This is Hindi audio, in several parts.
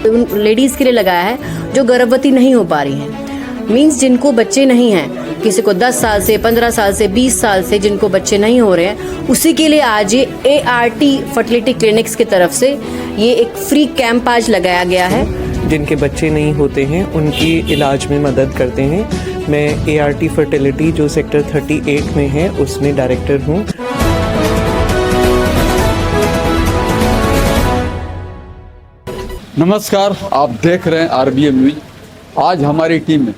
उन लेडीज़ के लिए लगाया है जो गर्भवती नहीं हो पा रही हैं, मीन्स जिनको बच्चे नहीं हैं, किसी को 10 साल से 15 साल से 20 साल से जिनको बच्चे नहीं हो रहे हैं, उसी के लिए आज ये ART फर्टिलिटी क्लिनिक्स की तरफ से ये एक फ्री कैंप आज लगाया गया है। जिनके बच्चे नहीं होते हैं उनकी इलाज में मदद करते हैं। मैं ART फर्टिलिटी जो सेक्टर 38 में है उसमें डायरेक्टर हूँ। नमस्कार, आप देख रहे हैं RBM न्यूज। आज हमारी टीम में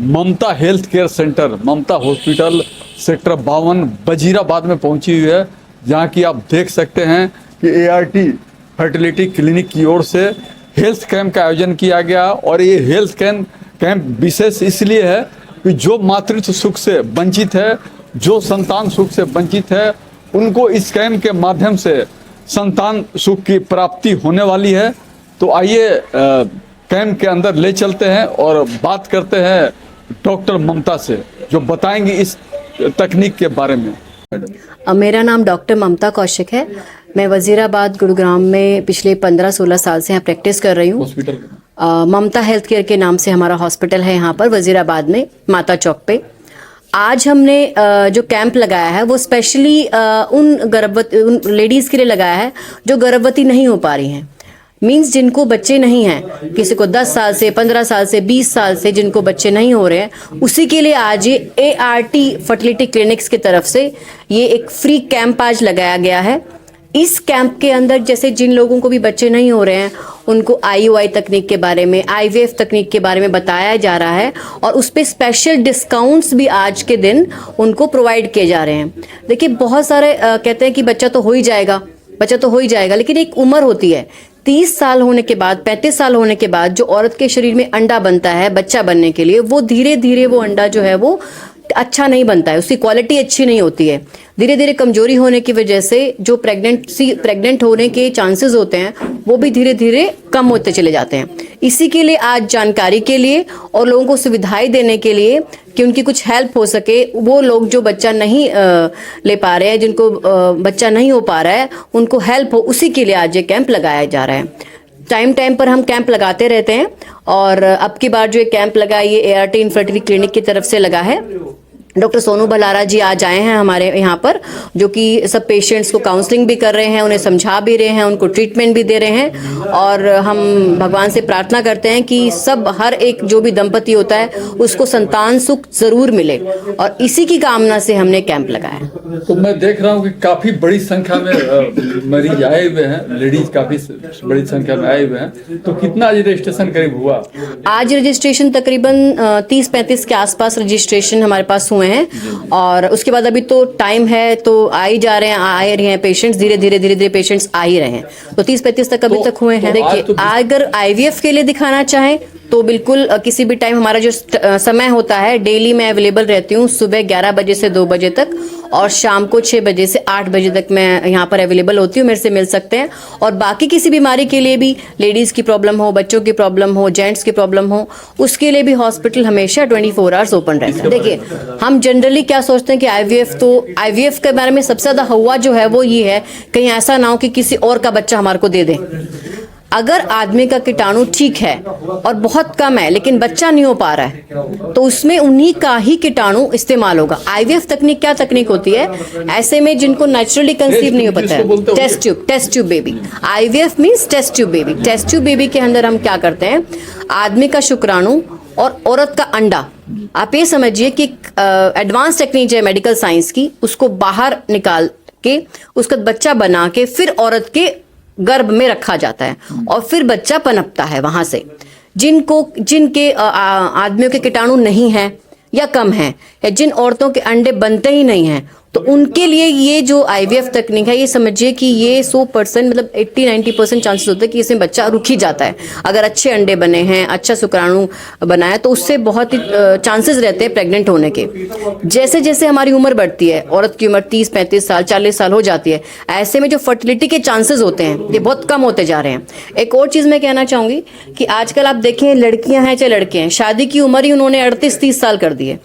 ममता हेल्थ केयर सेंटर, ममता हॉस्पिटल सेक्टर 52 वजीराबाद में पहुंची हुई है, जहां की आप देख सकते हैं कि ART फर्टिलिटी क्लिनिक की ओर से हेल्थ कैंप का आयोजन किया गया। और ये हेल्थ कैंप विशेष इसलिए है कि जो मातृत्व सुख से वंचित है, जो संतान सुख से वंचित है, उनको इस कैंप के माध्यम से संतान सुख की प्राप्ति होने वाली है। तो आइए कैंप के अंदर ले चलते हैं और बात करते हैं डॉक्टर ममता से, जो बताएंगी इस तकनीक के बारे में। मेरा नाम डॉक्टर ममता कौशिक है। मैं वजीराबाद गुरुग्राम में पिछले 15-16 साल से यहाँ प्रैक्टिस कर रही हूँ। हॉस्पिटल ममता हेल्थ केयर के नाम से हमारा हॉस्पिटल है यहाँ पर वजीराबाद में, माता चौक पे। आज हमने जो कैंप लगाया है वो स्पेशली उन लेडीज़ के लिए लगाया है जो गर्भवती नहीं हो पा रही हैं, मीन्स जिनको बच्चे नहीं हैं, किसी को 10 साल से 15 साल से 20 साल से जिनको बच्चे नहीं हो रहे हैं, उसी के लिए आज ये ART फर्टिलिटी क्लिनिक्स की तरफ से ये एक फ्री कैंप आज लगाया गया है। इस कैंप के अंदर जैसे जिन लोगों को भी बच्चे नहीं हो रहे हैं उनको IUI तकनीक के बारे में, IVF तकनीक के बारे में बताया जा रहा है और उस पर स्पेशल डिस्काउंट्स भी आज के दिन उनको प्रोवाइड किए जा रहे हैं। देखिए, बहुत सारे कहते हैं कि बच्चा तो हो ही जाएगा, बच्चा तो हो ही जाएगा, लेकिन एक उम्र होती है 30 साल होने के बाद, 35 साल होने के बाद जो औरत के शरीर में अंडा बनता है बच्चा बनने के लिए, वो धीरे धीरे वो अंडा जो है वो अच्छा नहीं बनता है, उसकी क्वालिटी अच्छी नहीं होती है। धीरे धीरे कमजोरी होने की वजह से जो प्रेग्नेंट होने के चांसेस होते हैं वो भी धीरे धीरे कम होते चले जाते हैं। इसी के लिए आज जानकारी के लिए और लोगों को सुविधाएं देने के लिए कि उनकी कुछ हेल्प हो सके, वो लोग जो बच्चा नहीं ले पा रहे हैं, जिनको बच्चा नहीं हो पा रहा है, उनको हेल्प हो, उसी के लिए आज ये कैंप लगाया जा रहा है। टाइम पर हम कैंप लगाते रहते हैं और अब की बार जो ये कैंप लगा ये ART इनफर्टिलिटी क्लिनिक की तरफ से लगा है। डॉक्टर सोनू भलारा जी आज आए हैं हमारे यहाँ पर, जो कि सब पेशेंट्स को काउंसलिंग भी कर रहे हैं, उन्हें समझा भी रहे हैं, उनको ट्रीटमेंट भी दे रहे हैं। और हम भगवान से प्रार्थना करते हैं कि सब हर एक जो भी दंपति होता है उसको संतान सुख जरूर मिले, और इसी की कामना से हमने कैंप लगाया। तो मैं देख रहा हूँ कि काफी बड़ी संख्या में मरीज आए हुए हैं, लेडीज काफी बड़ी संख्या में आए हुए हैं। तो कितना रजिस्ट्रेशन करीब हुआ? आज रजिस्ट्रेशन तकरीबन 30-35 के आसपास रजिस्ट्रेशन हमारे पास हुए हैं, और उसके बाद अभी तो टाइम है तो आ ही जा रहे हैं पेशेंट्स, धीरे धीरे पेशेंट्स आ ही रहे हैं। तो 30-35 तक अभी तक हुए हैं। देखिए, अगर IVF के लिए दिखाना चाहें तो बिल्कुल किसी भी टाइम हमारा जो समय होता है, डेली मैं अवेलेबल रहती हूँ सुबह 11 बजे से 2 बजे तक, और शाम को 6 बजे से 8 बजे तक मैं यहाँ पर अवेलेबल होती हूँ, मेरे से मिल सकते हैं। और बाकी किसी बीमारी के लिए भी, लेडीज़ की प्रॉब्लम हो, बच्चों की प्रॉब्लम हो, जेंट्स की प्रॉब्लम हो, उसके लिए भी हॉस्पिटल हमेशा 24 आवर्स ओपन रहता है। देखिए, हम जनरली क्या सोचते हैं कि IVF के बारे में सबसे ज़्यादा हुआ जो है वो ये है, कहीं ऐसा ना हो कि किसी और का बच्चा हमारे को दे दें। अगर आदमी का कीटाणु ठीक है और बहुत कम है लेकिन बच्चा नहीं हो पा रहा है, तो उसमें उन्हीं का ही कीटाणु इस्तेमाल होगा। IVF तकनीक क्या तकनीक होती है? ऐसे में जिनको नेचुरली कंसीव नहीं हो पाता है, test tube baby. IVF means test tube baby. Test tube baby के अंदर हम क्या करते हैं, आदमी का शुक्राणु और औरत का अंडा, आप ये समझिए कि एडवांस टेक्निक है मेडिकल साइंस की, उसको बाहर निकाल के उसका बच्चा बना के फिर औरत के गर्भ में रखा जाता है और फिर बच्चा पनपता है वहां से। जिनके आदमियों के कीटाणु नहीं है या कम है, या जिन औरतों के अंडे बनते ही नहीं हैं, तो उनके लिए ये जो IVF तकनीक है, ये समझिए कि ये 100% मतलब 80-90% चांसेस होते हैं कि इसमें बच्चा रुक ही जाता है। अगर अच्छे अंडे बने हैं, अच्छा शुक्राणु बना है, तो उससे बहुत ही चांसेस रहते हैं प्रेग्नेंट होने के। जैसे जैसे हमारी उम्र बढ़ती है, औरत की उम्र 30-35 साल 40 साल हो जाती है, ऐसे में जो फर्टिलिटी के चांसेस होते हैं ये बहुत कम होते जा रहे हैं। एक और चीज़ मैं कहना चाहूँगी कि आजकल आप देखें, लड़कियाँ हैं चाहे लड़के हैं, शादी की उम्र ही उन्होंने 38-30 साल कर दी है।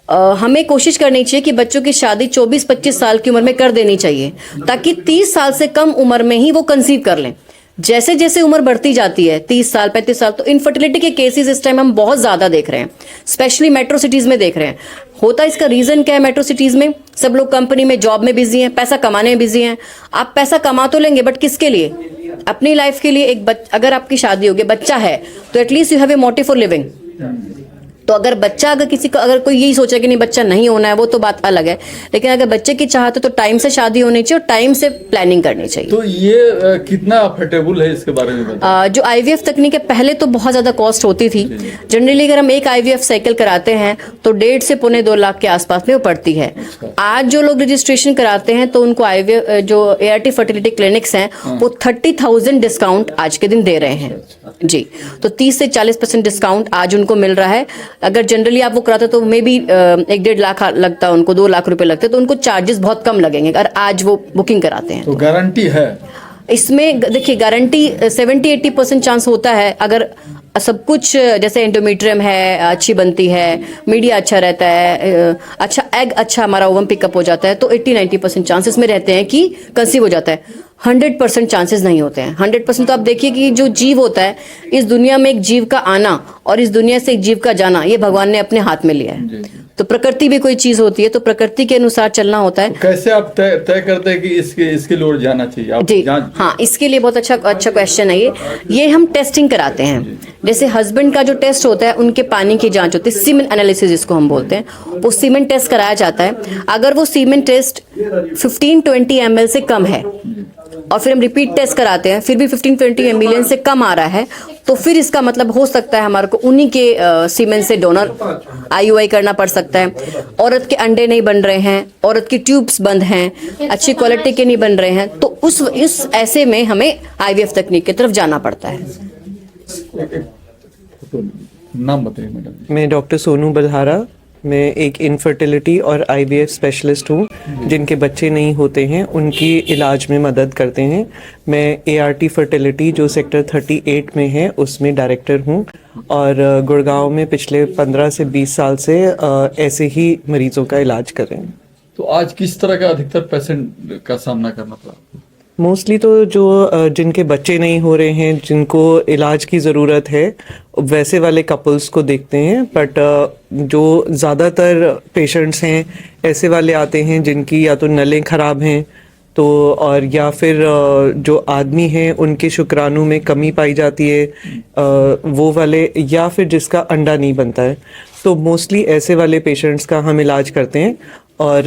हमें कोशिश करनी चाहिए कि बच्चों की शादी 24-25 साल की उम्र में कर देनी चाहिए, ताकि 30 साल से कम उम्र में ही वो कंसीव कर लें। जैसे जैसे उम्र बढ़ती जाती है 30 साल 35 साल, तो इनफर्टिलिटी के केसेस इस टाइम हम बहुत ज़्यादा देख रहे हैं, स्पेशली मेट्रो सिटीज़ में देख रहे हैं। होता इसका रीज़न क्या है? मेट्रो सिटीज़ में सब लोग कंपनी में जॉब में बिजी हैं, पैसा कमाने में बिजी हैं। आप पैसा कमा तो लेंगे बट किसके लिए? अपनी लाइफ के लिए। अगर आपकी शादी होगी, बच्चा है, तो at least you have a motive for living. तो अगर बच्चा, अगर किसी का, अगर कोई यही सोचा कि नहीं बच्चा नहीं होना है, वो तो बात अलग है। लेकिन अगर बच्चे की चाहत है तो टाइम से शादी होनी चाहिए और टाइम से प्लानिंग करनी चाहिए। तो ये कितना अफोर्डेबल है, इसके बारे में बताइए। जो IVF तकनीक है, पहले तो बहुत ज़्यादा कॉस्ट होती थी। जनरली अगर हम एक IVF साइकिल कराते हैं तो 1.5 से पौने 2 लाख के आसपास में वो पड़ती है। आज जो लोग रजिस्ट्रेशन कराते हैं तो उनको IVF जो ART फर्टिलिटी क्लिनिक्स हैं वो 30,000 डिस्काउंट आज के दिन दे रहे हैं जी। तो 30 से 40% डिस्काउंट आज उनको मिल रहा है। अगर जनरली आप वो कराते तो मे बी 1-1.5 लाख लगता, उनको 2 लाख रुपए लगते, तो उनको चार्जेस बहुत कम लगेंगे अगर आज वो बुकिंग कराते हैं। तो गारंटी है इसमें? देखिए, गारंटी 70-80% चांस होता है। अगर सब कुछ जैसे एंडोमेट्रियम है, अच्छी बनती है, मीडिया अच्छा रहता है, अच्छा एग, अच्छा हमारा ओवम पिकअप हो जाता है, तो 80-90% चांसेस में रहते हैं कि कंसीव हो जाता है। 100% चांसेस नहीं होते हैं। 100% तो आप देखिए कि जो जीव होता है, इस दुनिया में एक जीव का आना और इस दुनिया से एक जीव का जाना, ये भगवान ने अपने हाथ में लिया है। तो प्रकृति भी कोई चीज होती है, तो प्रकृति के अनुसार चलना होता है। तो कैसे आप तय करते हैं कि इसके लिए और जाना चाहिए? आप जी हाँ, इसके लिए बहुत अच्छा क्वेश्चन है ये हम टेस्टिंग कराते हैं। जैसे हस्बैंड का जो टेस्ट होता है, उनके पानी की जांच होती है, सीमेन एनालिसिस जिसको हम बोलते हैं, वो सीमेन टेस्ट कराया जाता है। अगर वो सीमेन टेस्ट 15-20 ml से कम है और फिर हम रिपीट टेस्ट कराते हैं, फिर भी 15-20 ml से कम आ रहा है, तो फिर इसका मतलब हो सकता है हमारे को उन्हीं के सीमेन से डोनर IUI करना पड़ सकता है। औरत के अंडे नहीं बन रहे हैं, औरत की ट्यूब्स बंद हैं, अच्छी क्वालिटी के नहीं बन रहे हैं, तो इस ऐसे में हमें IVF तकनीक की तरफ जाना पड़ता है। नाम बताइए मैडम। मैं डॉक्टर सोनू बलहारा, मैं एक इनफर्टिलिटी और IVF स्पेशलिस्ट हूँ। जिनके बच्चे नहीं होते हैं उनकी इलाज में मदद करते हैं। मैं ART फर्टिलिटी जो सेक्टर 38 में है उसमें डायरेक्टर हूँ और गुड़गांव में पिछले 15 से 20 साल से ऐसे ही मरीजों का इलाज कर रहे हैं। तो आज किस तरह का अधिकतर पेशेंट का सामना करना पड़ा? मोस्टली तो जो जिनके बच्चे नहीं हो रहे हैं, जिनको इलाज की ज़रूरत है, वैसे वाले कपल्स को देखते हैं। बट जो ज़्यादातर पेशेंट्स हैं ऐसे वाले आते हैं जिनकी या तो नलें ख़राब हैं, तो और या फिर जो आदमी हैं उनके शुक्राणु में कमी पाई जाती है, वो वाले, या फिर जिसका अंडा नहीं बनता है। तो मोस्टली ऐसे वाले पेशेंट्स का हम इलाज करते हैं। और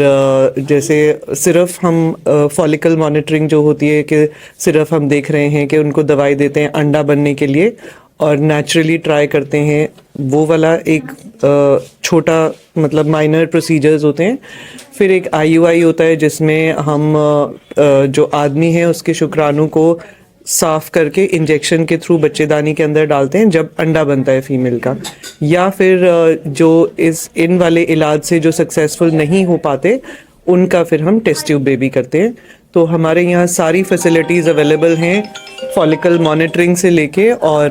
जैसे सिर्फ हम फॉलिकल मॉनिटरिंग जो होती है कि सिर्फ हम देख रहे हैं कि उनको दवाई देते हैं अंडा बनने के लिए और नेचुरली ट्राई करते हैं, वो वाला एक छोटा मतलब माइनर प्रोसीजर्स होते हैं। फिर एक IUI होता है जिसमें हम जो आदमी है उसके शुक्राणु को साफ करके इंजेक्शन के थ्रू बच्चेदानी के अंदर डालते हैं जब अंडा बनता है फीमेल का। या फिर जो इन वाले इलाज से जो सक्सेसफुल नहीं हो पाते उनका फिर हम टेस्ट ट्यूब बेबी करते हैं। तो हमारे यहाँ सारी फैसिलिटीज़ अवेलेबल हैं, फॉलिकल मॉनिटरिंग से लेके और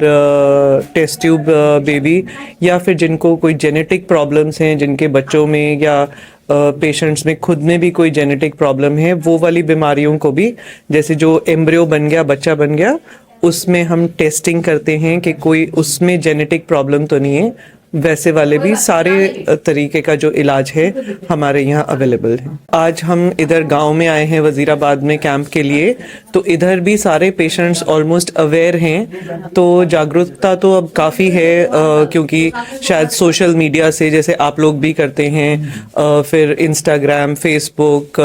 टेस्ट ट्यूब बेबी, या फिर जिनको कोई जेनेटिक प्रॉब्लम्स हैं, जिनके बच्चों में या पेशेंट्स में खुद में भी कोई जेनेटिक प्रॉब्लम है, वो वाली बीमारियों को भी, जैसे जो एम्ब्रियो बन गया, बच्चा बन गया, उसमें हम टेस्टिंग करते हैं कि कोई उसमें जेनेटिक प्रॉब्लम तो नहीं है। वैसे वाले भी सारे तरीके का जो इलाज है हमारे यहाँ अवेलेबल है। आज हम इधर गांव में आए हैं वजीराबाद में कैंप के लिए, तो इधर भी सारे पेशेंट्स ऑलमोस्ट अवेयर हैं। तो जागरूकता तो अब काफ़ी है, क्योंकि शायद सोशल मीडिया से, जैसे आप लोग भी करते हैं, फिर इंस्टाग्राम, फेसबुक,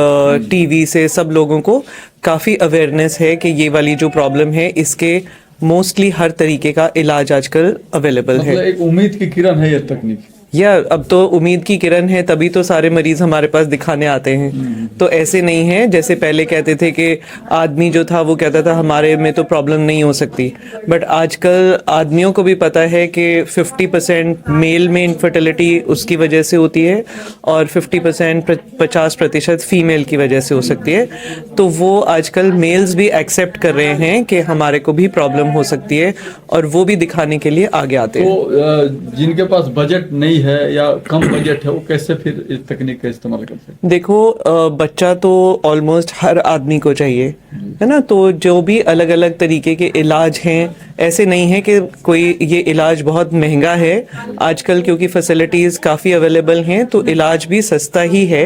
TV से सब लोगों को काफ़ी अवेयरनेस है कि ये वाली जो प्रॉब्लम है इसके मोस्टली हर तरीके का इलाज आजकल अवेलेबल है। मतलब एक उम्मीद की किरण है ये तकनीक। या अब तो उम्मीद की किरण है, तभी तो सारे मरीज हमारे पास दिखाने आते हैं। तो ऐसे नहीं है जैसे पहले कहते थे कि आदमी जो था वो कहता था हमारे में तो प्रॉब्लम नहीं हो सकती, बट आजकल आदमियों को भी पता है कि 50% मेल में इनफर्टिलिटी उसकी वजह से होती है और 50% फीमेल की वजह से हो सकती है। तो वो आजकल मेल्स भी एक्सेप्ट कर रहे हैं कि हमारे को भी प्रॉब्लम हो सकती है और वो भी दिखाने के लिए आगे आते हैं। तो जिनके पास बजट नहीं है है या कम बजट है, वो कैसे फिर इस तकनीक का इस्तेमाल करते हैं? देखो बच्चा तो ऑलमोस्ट हर आदमी को चाहिए, है ना। तो जो भी अलग अलग तरीके के इलाज हैं, ऐसे नहीं है कि कोई ये इलाज बहुत महंगा है आजकल, क्योंकि फैसिलिटीज़ काफ़ी अवेलेबल हैं तो इलाज भी सस्ता ही है।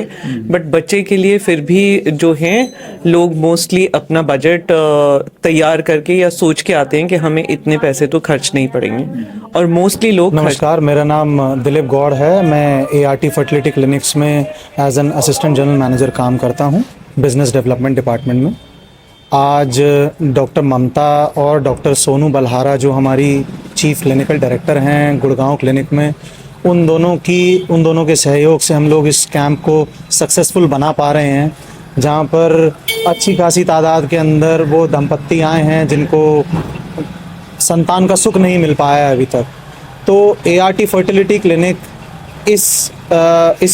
बट बच्चे के लिए फिर भी जो हैं लोग मोस्टली अपना बजट तैयार करके या सोच के आते हैं कि हमें इतने पैसे तो खर्च नहीं पड़ेंगे, और मोस्टली लोग नमस्कार, मेरा नाम दिलीप गौड़ है। मैं ART फर्टिलिटी क्लिनिक्स में as an assistant general manager काम करता हूँ बिजनेस डेवलपमेंट डिपार्टमेंट में। आज डॉक्टर ममता और डॉक्टर सोनू बल्हारा जो हमारी चीफ क्लिनिकल डायरेक्टर हैं गुड़गांव क्लिनिक में, उन दोनों के सहयोग से हम लोग इस कैंप को सक्सेसफुल बना पा रहे हैं, जहाँ पर अच्छी खासी तादाद के अंदर वो दंपत्ति आए हैं जिनको संतान का सुख नहीं मिल पाया है अभी तक। तो ART फर्टिलिटी क्लिनिक इस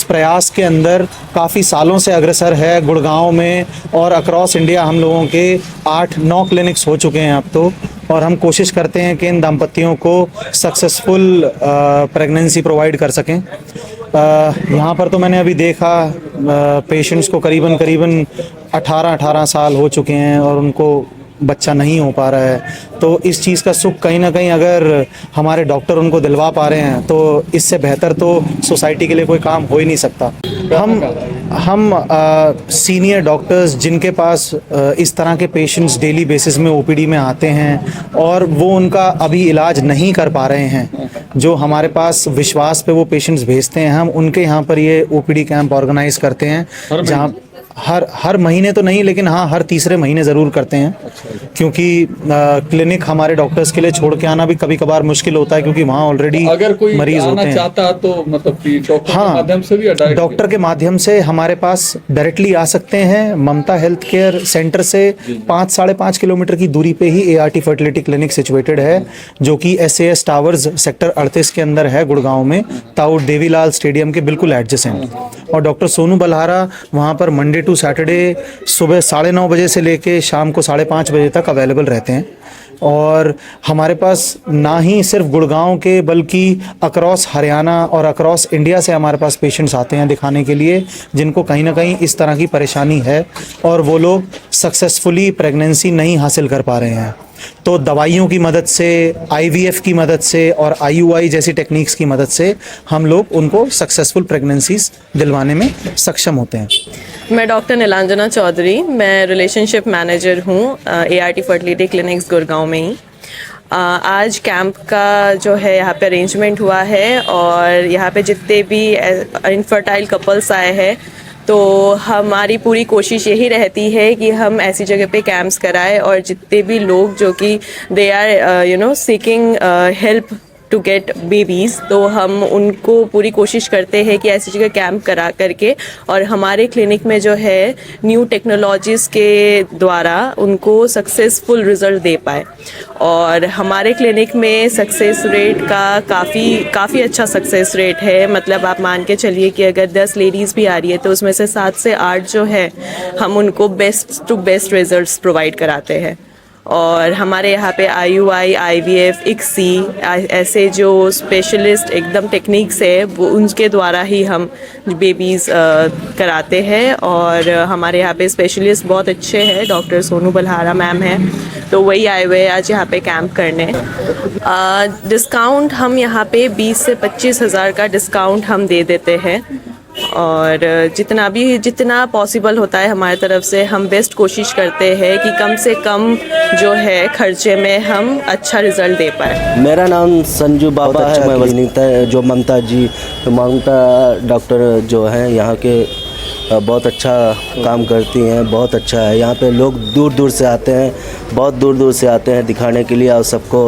प्रयास के अंदर काफ़ी सालों से अग्रसर है। गुड़गांव में और अक्रॉस इंडिया हम लोगों के 8-9 क्लिनिक्स हो चुके हैं अब तो, और हम कोशिश करते हैं कि इन दंपत्तियों को सक्सेसफुल प्रेगनेंसी प्रोवाइड कर सकें। यहाँ पर तो मैंने अभी देखा पेशेंट्स को करीबन 18 साल हो चुके हैं और उनको बच्चा नहीं हो पा रहा है। तो इस चीज़ का सुख कहीं ना कहीं अगर हमारे डॉक्टर उनको दिलवा पा रहे हैं तो इससे बेहतर तो सोसाइटी के लिए कोई काम हो ही नहीं सकता। हम सीनियर डॉक्टर्स जिनके पास इस तरह के पेशेंट्स डेली बेसिस में OPD में आते हैं और वो उनका अभी इलाज नहीं कर पा रहे हैं, जो हमारे पास विश्वास पे वो पेशेंट्स भेजते हैं, हम उनके यहाँ पर ये OPD कैंप ऑर्गेनाइज करते हैं, जहाँ हर महीने तो नहीं लेकिन हाँ हर तीसरे महीने ज़रूर करते हैं। क्योंकि क्लिनिक हमारे डॉक्टर्स के लिए छोड़ के आना भी कभी कभार मुश्किल होता है, क्योंकि वहाँ ऑलरेडी अगर कोई मरीज होते हैं। चाहता है तो मतलब कि डॉक्टर के माध्यम से भी, डॉक्टर के माध्यम से हमारे पास डायरेक्टली आ सकते हैं। ममता हेल्थ केयर सेंटर से 5-5.5 किलोमीटर की दूरी पे ही ART फर्टिलिटी क्लिनिक सिचुएटेड है, जो कि SAS टावर्स सेक्टर 38 के अंदर है गुड़गांव में, ताऊ देवीलाल स्टेडियम के बिल्कुल एडजेसेंट। और डॉक्टर सोनू बल्हारा वहाँ पर मंडे टू सैटरडे सुबह 9:30 बजे से लेके शाम को 5:30 बजे तक अवेलेबल रहते हैं। और हमारे पास ना ही सिर्फ गुड़गांव के बल्कि अक्रॉस हरियाणा और अक्रॉस इंडिया से हमारे पास पेशेंट्स आते हैं दिखाने के लिए, जिनको कहीं ना कहीं इस तरह की परेशानी है और वो लोग सक्सेसफुली प्रेगनेंसी नहीं हासिल कर पा रहे हैं। तो दवाइयों की मदद से, IVF की मदद से और IUI जैसी टेक्निक्स की मदद से हम लोग उनको सक्सेसफुल प्रेगनेंसीज दिलवाने में सक्षम होते हैं। मैं डॉक्टर नीलांजना चौधरी, मैं रिलेशनशिप मैनेजर हूँ ART फर्टिलिटी क्लिनिक्स गुड़गांव में ही। आज कैंप का जो है यहाँ पे अरेंजमेंट हुआ है और यहाँ पे जितने भी इनफर्टाइल कपल्स आए हैं, तो हमारी पूरी कोशिश यही रहती है कि हम ऐसी जगह पे कैंप्स कराएं और जितने भी लोग जो कि they are seeking help to get babies, तो हम उनको पूरी कोशिश करते हैं कि ऐसी जगह कैंप करा करके और हमारे क्लिनिक में जो है न्यू टेक्नोलॉजीज़ के द्वारा उनको सक्सेसफुल रिज़ल्ट दे पाए। और हमारे क्लिनिक में सक्सेस रेट का काफ़ी अच्छा सक्सेस रेट है। मतलब आप मान के चलिए कि अगर 10 लेडीज़ भी आ रही है तो उसमें से 7 से 8 जो है हम उनको best to best results provide कराते हैं। और हमारे यहाँ पे IUI, IVF, ICSI ऐसे जो स्पेशलिस्ट एकदम टेक्निक्स है वो उनके द्वारा ही हम बेबीज़ कराते हैं। और हमारे यहाँ पे स्पेशलिस्ट बहुत अच्छे हैं, डॉक्टर सोनू बल्हारा मैम हैं, तो वही आए हुए आज यहाँ पे कैंप करने। डिस्काउंट हम यहाँ पे 20 से 25 हज़ार का डिस्काउंट हम दे देते हैं और जितना पॉसिबल होता है हमारी तरफ से हम बेस्ट कोशिश करते हैं कि कम से कम जो है खर्चे में हम अच्छा रिजल्ट दे पाए। मेरा नाम संजू बाबा है। मैं जो ममता डॉक्टर जो हैं यहाँ के बहुत अच्छा काम करती हैं, बहुत अच्छा है। यहाँ पे लोग दूर दूर से आते हैं, बहुत दूर दूर से आते हैं दिखाने के लिए और सबको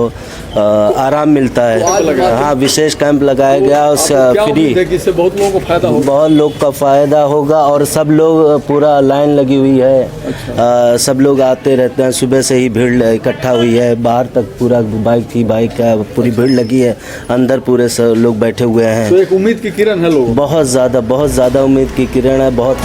आराम मिलता है। हाँ, विशेष कैंप लगाया गया फ्री, इससे बहुत लोगों को फायदा होगा। बहुत लोग का फ़ायदा होगा और सब लोग पूरा लाइन लगी हुई है। अच्छा। सब लोग आते रहते हैं, सुबह से ही भीड़ इकट्ठा हुई है, बाहर तक पूरा बाइक है, पूरी भीड़ लगी है, अंदर पूरे सब लोग बैठे हुए हैं। तो एक उम्मीद की किरण है लोग, बहुत ज़्यादा उम्मीद की किरण है। बहुत